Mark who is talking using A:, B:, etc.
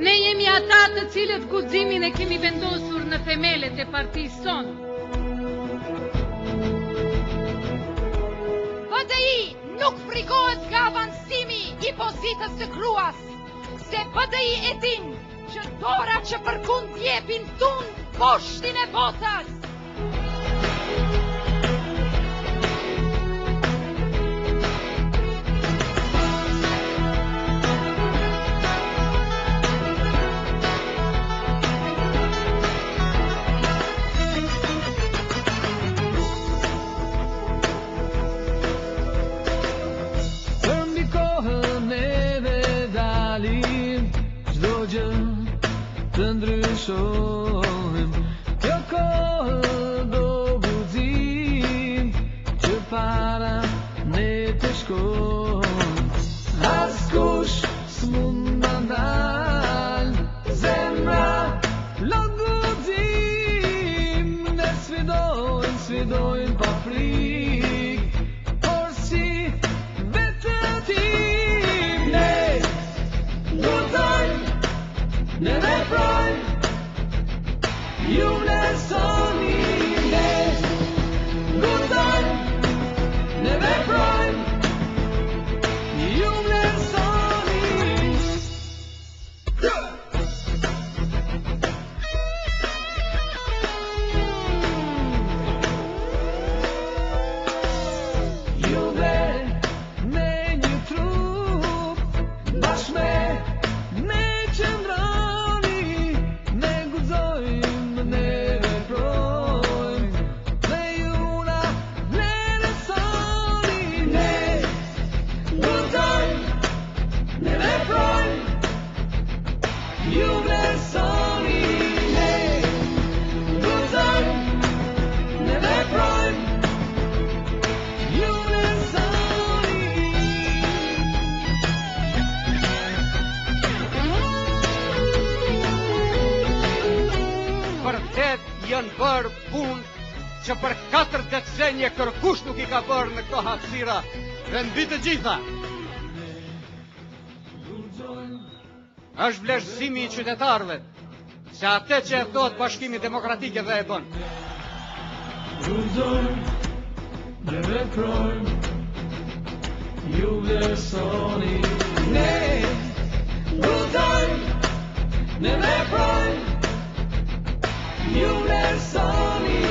A: Ne jemi ata të cilët guximin e kemi vendosur në themelet e partisë sonë.
B: BDI nuk frikohet nga avancimi I pozitës së Kruas, se BDI e din që dora që përkund jepin tund poshtin e botës.
C: Të ndryshojm, kjo kohë do guxim, që para ne të shkojm. Askush s'mund na ndal, zemra lo guxim, ne sfidojm pa frik, por si vetë tim, ne guxojm. Ne veprojmë, ju vlerësoni, ne guxojmë, ne veprojmë, ju vlerësoni. Juve me një trup, bashkë me qëndra.
D: Janë bërë punë që për 4 decenje kërkush nuk I ka bërë në këto hapësira dhe mbi të gjitha. Është vlerësimi I qytetarëve, se atë që e thot Bashkimi Demokratik dhe e bën.
C: Guxojmë, ne veprojmë, ju vlerësoni, ne guxojmë, ne veprojmë, you let sunny